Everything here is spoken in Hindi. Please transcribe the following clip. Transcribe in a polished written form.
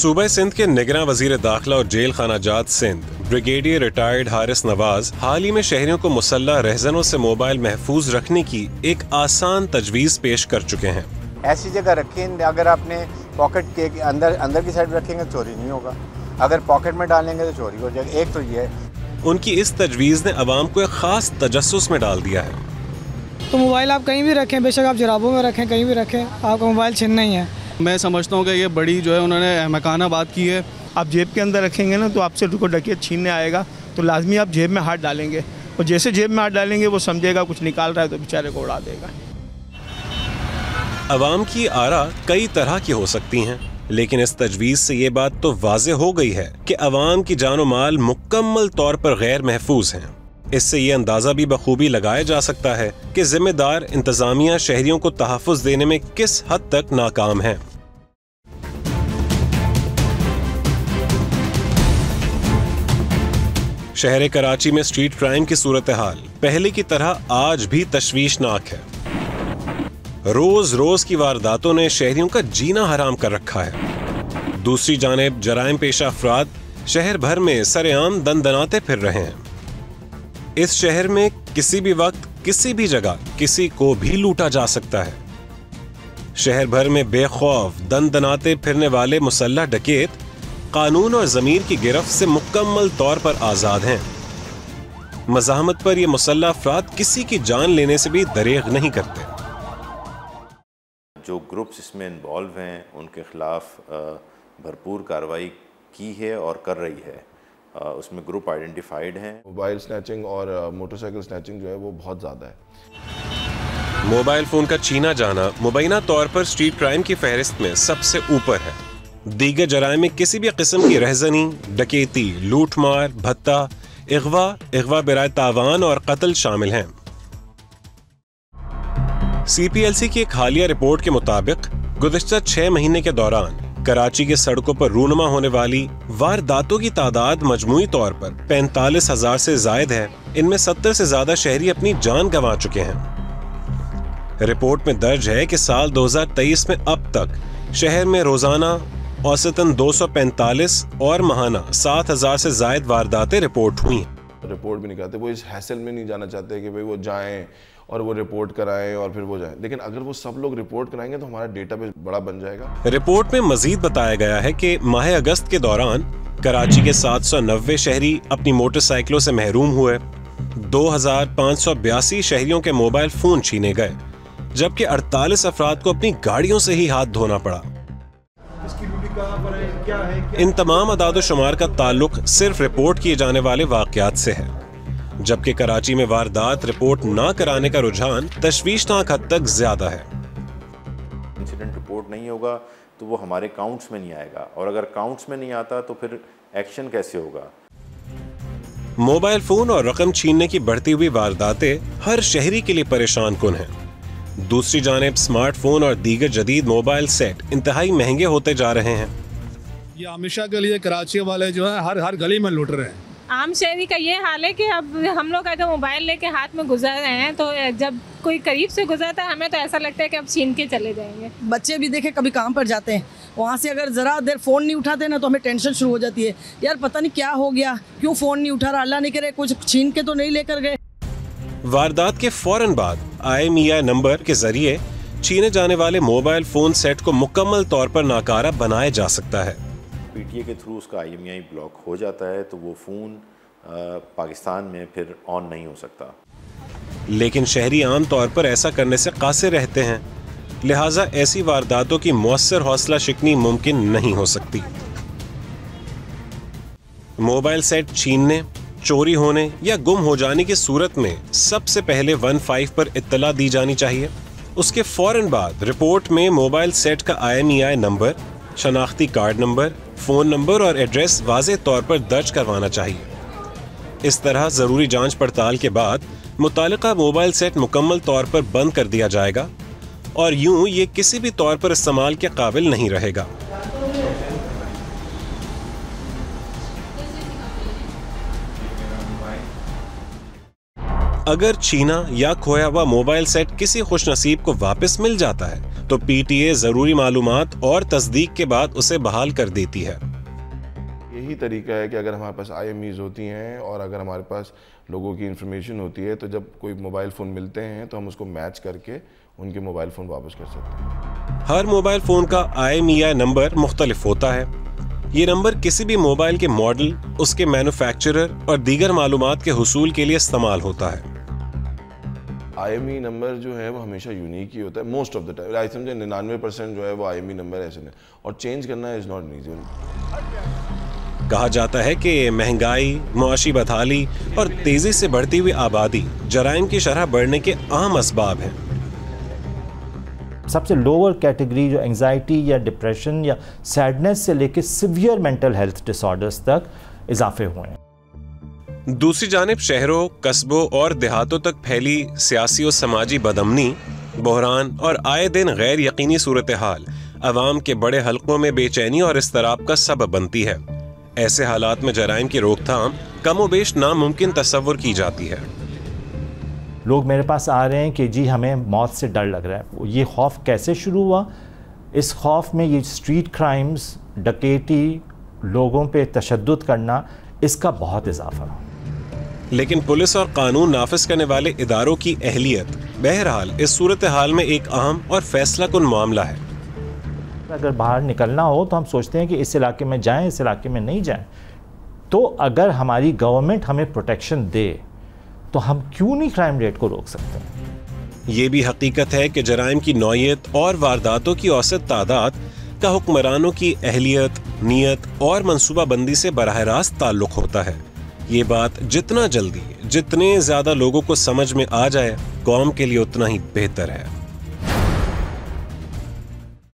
सूबा सिंध के निगरान वजीर दाखिला और जेल खानाजात सिंध ब्रिगेडियर रिटायर्ड हारिस नवाज हाल ही में शहरियों को मुसल्ला रहजनों से मोबाइल महफूज रखने की एक आसान तजवीज़ पेश कर चुके हैं। ऐसी जगह रखें, अगर आपने पॉकेट के अंदर की साइड रखेंगे चोरी नहीं होगा, अगर पॉकेट में डालेंगे तो चोरी हो जाएगी। एक तो ये है। उनकी इस तजवीज़ ने अवाम को एक ख़ास तजस्सुस में डाल दिया है। तो मोबाइल आप कहीं भी रखें, बेशक आप जराबों में रखें, कहीं भी रखें, आपका मोबाइल छीनना ही है। मैं समझता हूँ कि ये बड़ी जो है उन्होंने अहमकाना बात की है। आप जेब के अंदर रखेंगे ना तो आपसे कोई डकैत छीनने आएगा तो लाजमी आप जेब में हाथ डालेंगे, और जैसे जेब में हाथ डालेंगे वो समझेगा कुछ निकाल रहा है तो बेचारे को उड़ा देगा। अवाम की आरा कई तरह की हो सकती हैं, लेकिन इस तजवीज़ से ये बात तो वाज़े हो गई है कि अवाम की जानो माल मुकम्मल तौर पर गैर महफूज हैं। इससे ये अंदाज़ा भी बखूबी लगाया जा सकता है कि जिम्मेदार इंतज़ामिया शहरियों को तहफ़्फ़ुज़ देने में किस हद तक नाकाम है। शहर कराची में स्ट्रीट क्राइम की सूरत हाल पहले की तरह आज भी तशवीशनाक है। रोज रोज की वारदातों ने शहरियों का जीना हराम कर रखा है। दूसरी जानिब जराइम पेशा अफराद शहर भर में सरेआम दंदनाते फिर रहे हैं। इस शहर में किसी भी वक्त किसी भी जगह किसी को भी लूटा जा सकता है। शहर भर में बेखौफ दंदनाते फिरने वाले मुसल्लह डकैत कानून और ज़मीर की गिरफ्त से मुकम्मल तौर पर आज़ाद हैं। मज़ाहमत पर ये मुसल्लह अफराद किसी की जान लेने से भी दरेग नहीं करते। जो ग्रुप्स इसमें इन्वॉल्व हैं उनके खिलाफ भरपूर कार्रवाई की है और कर रही है। उसमें ग्रुप आइडेंटिफाइड हैं। मोबाइल स्नैचिंग और मोटरसाइकिल स्नैचिंग जो है वो बहुत ज़्यादा है। मोबाइल फ़ोन का छीना जाना मुबैना तौर पर स्ट्रीट क्राइम की फहरिस्त में सबसे ऊपर है। दीगर जराइम में किसी भी किस्म की रहजनी, डकैती, लूटमार, भत्ता, इगवा बिराए तावान और कत्ल शामिल हैं। CPLC की एक हालिया रिपोर्ट के मुताबिक गुज़िश्ता 6 महीने के दौरान कराची के सड़कों पर रूनुमा होने वाली वारदातों की तादाद मजमूई तौर पर 45,000 से जायद है। इनमें 70 से ज्यादा शहरी अपनी जान गंवा चुके हैं। रिपोर्ट में दर्ज है कि साल 2023 में अब तक शहर में रोजाना औसतन 245 और महाना 7,000 से जायद वारदातें रिपोर्ट हुई हैं। रिपोर्ट भी नहीं कराते, वो इस हैसल में नहीं जाना चाहते कि भाई वो जाएं और वो रिपोर्ट कराएं और फिर वो जाएं। लेकिन अगर वो सब लोग रिपोर्ट कराएंगे तो हमारा डेटाबेस बड़ा बन जाएगा। रिपोर्ट में मजीद बताया गया है कि माह अगस्त के दौरान कराची के 790 शहरी अपनी मोटरसाइकिलों से महरूम हुए। 2,582 शहरियों के मोबाइल फोन छीने गए, जबकि 48 अफराद को अपनी गाड़ियों से ही हाथ धोना पड़ा। इन तमाम अदाद शुमार का ताल्लुक सिर्फ रिपोर्ट किए जाने वाले वाकयात से है, जबकि कराची में वारदात रिपोर्ट ना कराने का रुझान तशवीशनाक हद तक ज्यादा है। इंसिडेंट रिपोर्ट नहीं होगा तो वो हमारे काउंट्स में नहीं आएगा, और अगर काउंट्स में नहीं आता तो फिर एक्शन कैसे होगा। मोबाइल फोन और रकम छीनने की बढ़ती हुई वारदातें हर शहरी के लिए परेशान कुन हैं। दूसरी जानिब स्मार्टफोन और दीगर जदीद मोबाइल सेट इंतहाई महंगे होते जा रहे हैं। ये हमेशा के लिए कराची वाले जो है हर गली में लूट रहे हैं। आम शहरी का ये हाल है कि अब हम लोग अगर मोबाइल लेके हाथ में गुजर रहे हैं तो जब कोई करीब से गुजरता है हमें तो ऐसा लगता है कि अब छीन के चले जाएंगे। बच्चे भी देखे कभी काम पर जाते हैं, वहाँ से अगर ज़रा देर फ़ोन नहीं उठाते ना तो हमें टेंशन शुरू हो जाती है, यार पता नहीं क्या हो गया, क्यों फ़ोन नहीं उठा रहा, अल्लाह नहीं करे कुछ छीन के तो नहीं लेकर गए। वारदात के फौरन बाद IMEI नंबर के जरिए छीने जाने वाले मोबाइल फोन सेट को मुकम्मल तौर पर नाकारा बनाया जा सकता है। PTA के थ्रू उसका IMEI ब्लॉक हो जाता है तो वो फ़ोन पाकिस्तान में फिर ऑन नहीं हो सकता। लेकिन शहरी आम तौर पर ऐसा करने से कासिर रहते हैं, लिहाजा ऐसी वारदातों की मौसर हौसला शिकनी मुमकिन नहीं हो सकती। मोबाइल सेट छीनने, चोरी होने या गुम हो जाने की सूरत में सबसे पहले 15 पर इत्तला दी जानी चाहिए। उसके फौरन बाद रिपोर्ट में मोबाइल सेट का IMEI नंबर, शनाख्ती कार्ड नंबर, फ़ोन नंबर और एड्रेस वाज़ेह तौर पर दर्ज करवाना चाहिए। इस तरह ज़रूरी जांच पड़ताल के बाद मुतालिका मोबाइल सेट मुकम्मल तौर पर बंद कर दिया जाएगा और यूं ये किसी भी तौर पर इस्तेमाल के काबिल नहीं रहेगा। अगर छीना या खोया हुआ मोबाइल सेट किसी खुशनसीब को वापस मिल जाता है तो PTA जरूरी मालूमात और तस्दीक के बाद उसे बहाल कर देती है। यही तरीका है कि अगर हमारे पास IMEs होती हैं और अगर हमारे पास लोगों की इन्फॉर्मेशन होती है तो जब कोई मोबाइल फ़ोन मिलते हैं तो हम उसको मैच करके उनके मोबाइल फ़ोन वापस कर सकते हैं। हर मोबाइल फ़ोन का IMEI नंबर मुख्तलिफ होता है। ये नंबर किसी भी मोबाइल के मॉडल, उसके मैन्युफैक्चरर और दीगर मालूमात के हुसूल के लिए इस्तेमाल होता है। IMEI नंबर जो है वो हमेशा यूनिक ही होता है मोस्ट ऑफ द टाइम। आई समझे 99% जो है वो IMEI नंबर ऐसे नहीं, और चेंज करना इज़ नॉट ईजी। कहा जाता है कि महंगाई, मुआशी बदहाली और तेजी से बढ़ती हुई आबादी जराइम की शरह बढ़ने के आम असबाब हैं। सबसे लोअर कैटेगरी जो एंजाइटी या डिप्रेशन या सैडनेस से लेकर सिवियर मेंटल हेल्थ डिसऑर्डर्स तक इजाफे हुए हैं। दूसरी जानिब शहरों, कस्बों और देहातों तक फैली सियासी और समाजी बदअमनी, बहरान और आए दिन गैर यकीनी सूरत हाल अवाम के बड़े हलकों में बेचैनी और इस्तराब का सबब बनती है। ऐसे हालात में जराइम की रोकथाम कमोबेश नामुमकिन तस्वुर की जाती है। लोग मेरे पास आ रहे हैं कि जी हमें मौत से डर लग रहा है। ये खौफ कैसे शुरू हुआ? इस खौफ में ये स्ट्रीट क्राइम्स, डकैती, लोगों पे तशद्दुद करना, इसका बहुत इजाफा। लेकिन पुलिस और कानून नाफिज करने वाले इदारों की अहलियत बहरहाल इस सूरत हाल में एक अहम और फैसला कुन मामला है। अगर बाहर निकलना हो तो हम सोचते हैं कि इस इलाके में जाएं, इस इलाके में नहीं जाएं। तो अगर हमारी गवर्नमेंट हमें प्रोटेक्शन दे तो हम क्यों नहीं क्राइम रेट को रोक सकते हैं? ये भी हकीकत है कि जराइम की नौयत और वारदातों की औसत तादाद का हुक्मरानों की अहलियत, नीयत और मंसूबाबंदी से बराह रास्त ताल्लुक होता है। ये बात जितना जल्दी, जितने ज्यादा लोगों को समझ में आ जाए, कौम के लिए उतना ही बेहतर है।